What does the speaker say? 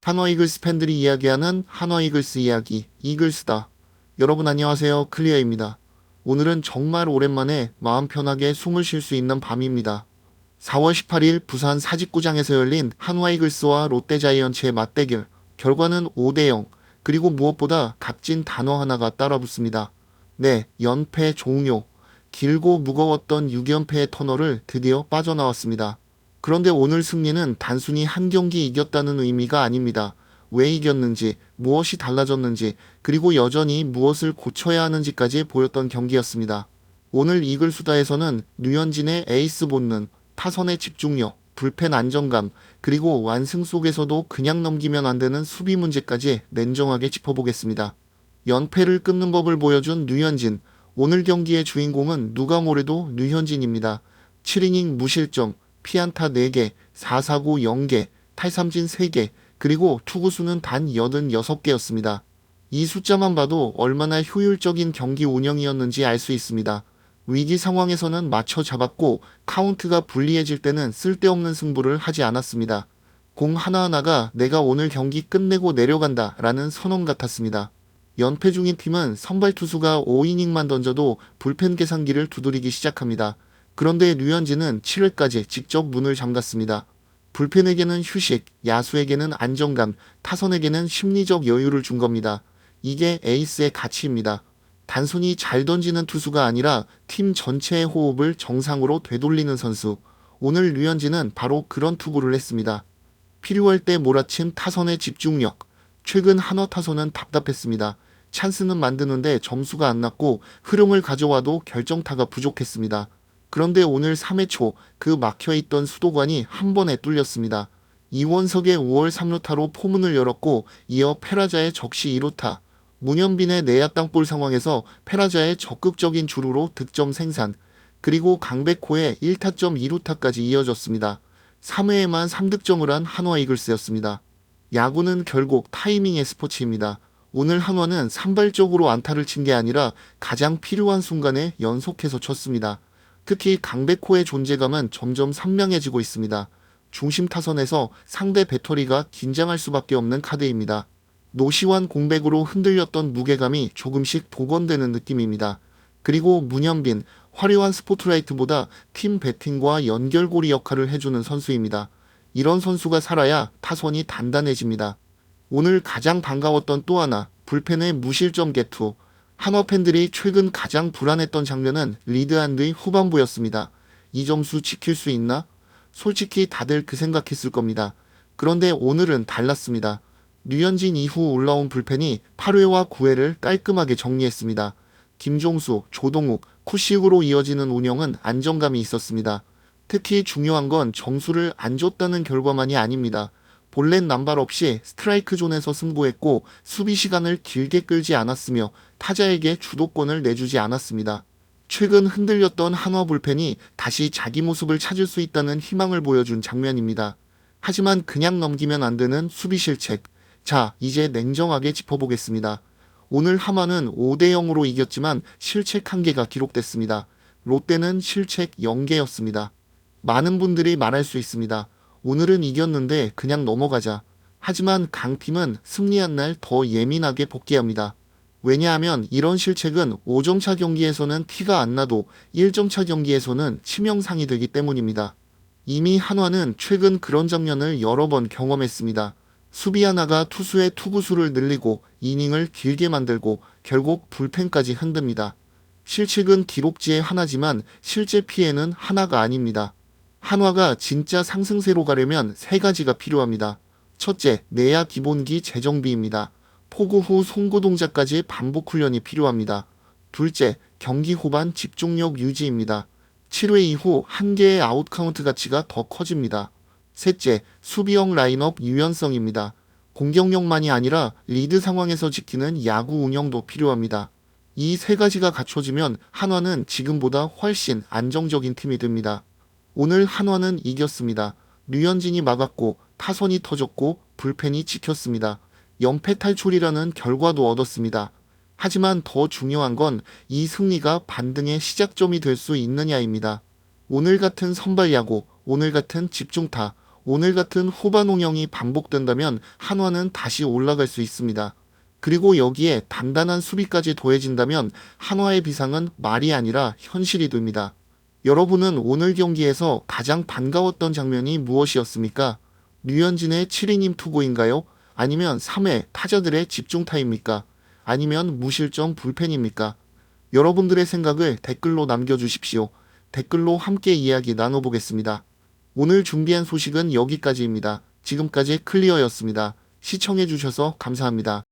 한화 이글스 팬들이 이야기하는 한화 이글스 이야기, 이글스다. 여러분 안녕하세요. 클리어입니다. 오늘은 정말 오랜만에 마음 편하게 숨을 쉴 수 있는 밤입니다. 4월 18일 부산 사직구장에서 열린 한화 이글스와 롯데자이언츠의 맞대결. 결과는 5대0. 그리고 무엇보다 값진 단어 하나가 따라붙습니다. 네, 연패 종료. 길고 무거웠던 6연패의 터널을 드디어 빠져나왔습니다. 그런데 오늘 승리는 단순히 한 경기 이겼다는 의미가 아닙니다. 왜 이겼는지, 무엇이 달라졌는지, 그리고 여전히 무엇을 고쳐야 하는지까지 보였던 경기였습니다. 오늘 이글수다에서는 류현진의 에이스 본능, 타선의 집중력, 불펜 안정감, 그리고 완승 속에서도 그냥 넘기면 안 되는 수비 문제까지 냉정하게 짚어보겠습니다. 연패를 끊는 법을 보여준 류현진. 오늘 경기의 주인공은 누가 뭐래도 류현진입니다. 7이닝 무실점, 피안타 4개, 4사구 0개, 탈삼진 3개, 그리고 투구수는 단 86개였습니다. 이 숫자만 봐도 얼마나 효율적인 경기 운영이었는지 알 수 있습니다. 위기 상황에서는 맞춰 잡았고 카운트가 불리해질 때는 쓸데없는 승부를 하지 않았습니다. 공 하나하나가 내가 오늘 경기 끝내고 내려간다 라는 선언 같았습니다. 연패 중인 팀은 선발 투수가 5이닝만 던져도 불펜 계산기를 두드리기 시작합니다. 그런데 류현진은 7회까지 직접 문을 잠갔습니다. 불펜에게는 휴식, 야수에게는 안정감, 타선에게는 심리적 여유를 준 겁니다. 이게 에이스의 가치입니다. 단순히 잘 던지는 투수가 아니라 팀 전체의 호흡을 정상으로 되돌리는 선수. 오늘 류현진은 바로 그런 투구를 했습니다. 필요할 때 몰아친 타선의 집중력. 최근 한화 타선은 답답했습니다. 찬스는 만드는데 점수가 안 났고 흐름을 가져와도 결정타가 부족했습니다. 그런데 오늘 3회 초 그 막혀있던 수도관이 한 번에 뚫렸습니다. 이원석의 5월 3루타로 포문을 열었고 이어 페라자의 적시 2루타. 문현빈의 내야 땅볼 상황에서 페라자의 적극적인 주루로 득점 생산. 그리고 강백호의 1타점 2루타까지 이어졌습니다. 3회에만 3득점을 한 한화 이글스였습니다. 야구는 결국 타이밍의 스포츠입니다. 오늘 한화는 산발적으로 안타를 친 게 아니라 가장 필요한 순간에 연속해서 쳤습니다. 특히 강백호의 존재감은 점점 선명해지고 있습니다. 중심 타선에서 상대 배터리가 긴장할 수밖에 없는 카드입니다. 노시환 공백으로 흔들렸던 무게감이 조금씩 복원되는 느낌입니다. 그리고 문현빈, 화려한 스포트라이트보다 팀 배팅과 연결고리 역할을 해주는 선수입니다. 이런 선수가 살아야 타선이 단단해집니다. 오늘 가장 반가웠던 또 하나, 불펜의 무실점 개투. 한화 팬들이 최근 가장 불안했던 장면은 리드한 뒤 후반부였습니다. 이 점수 지킬 수 있나? 솔직히 다들 그 생각했을 겁니다. 그런데 오늘은 달랐습니다. 류현진 이후 올라온 불펜이 8회와 9회를 깔끔하게 정리했습니다. 김종수, 조동욱, 쿠시으로 이어지는 운영은 안정감이 있었습니다. 특히 중요한 건 점수를 안 줬다는 결과만이 아닙니다. 볼넷 남발 없이 스트라이크 존에서 승부했고 수비 시간을 길게 끌지 않았으며 타자에게 주도권을 내주지 않았습니다. 최근 흔들렸던 한화 불펜이 다시 자기 모습을 찾을 수 있다는 희망을 보여준 장면입니다. 하지만 그냥 넘기면 안 되는 수비 실책. 자, 이제 냉정하게 짚어보겠습니다. 오늘 한화는 5대0으로 이겼지만 실책 1개가 기록됐습니다. 롯데는 실책 0개였습니다. 많은 분들이 말할 수 있습니다. 오늘은 이겼는데 그냥 넘어가자. 하지만 강팀은 승리한 날 더 예민하게 복귀합니다. 왜냐하면 이런 실책은 5점차 경기에서는 티가 안 나도 1점차 경기에서는 치명상이 되기 때문입니다. 이미 한화는 최근 그런 장면을 여러 번 경험했습니다. 수비 하나가 투수의 투구수를 늘리고 이닝을 길게 만들고 결국 불펜까지 흔듭니다. 실책은 기록지의 하나지만 실제 피해는 하나가 아닙니다. 한화가 진짜 상승세로 가려면 3가지가 필요합니다. 첫째, 내야 기본기 재정비입니다. 포구 후 송구 동작까지 반복 훈련이 필요합니다. 둘째, 경기 후반 집중력 유지입니다. 7회 이후 1개의 아웃카운트 가치가 더 커집니다. 셋째, 수비형 라인업 유연성입니다. 공격력만이 아니라 리드 상황에서 지키는 야구 운영도 필요합니다. 이 3가지가 갖춰지면 한화는 지금보다 훨씬 안정적인 팀이 됩니다. 오늘 한화는 이겼습니다. 류현진이 막았고 타선이 터졌고 불펜이 지켰습니다. 연패 탈출이라는 결과도 얻었습니다. 하지만 더 중요한 건 이 승리가 반등의 시작점이 될 수 있느냐입니다. 오늘 같은 선발 야구, 오늘 같은 집중타, 오늘 같은 후반 운영이 반복된다면 한화는 다시 올라갈 수 있습니다. 그리고 여기에 단단한 수비까지 더해진다면 한화의 비상은 말이 아니라 현실이 됩니다. 여러분은 오늘 경기에서 가장 반가웠던 장면이 무엇이었습니까? 류현진의 7이닝 투구인가요? 아니면 3회 타자들의 집중 타입니까? 아니면 무실점 불펜입니까? 여러분들의 생각을 댓글로 남겨주십시오. 댓글로 함께 이야기 나눠보겠습니다. 오늘 준비한 소식은 여기까지입니다. 지금까지 클리어였습니다. 시청해주셔서 감사합니다.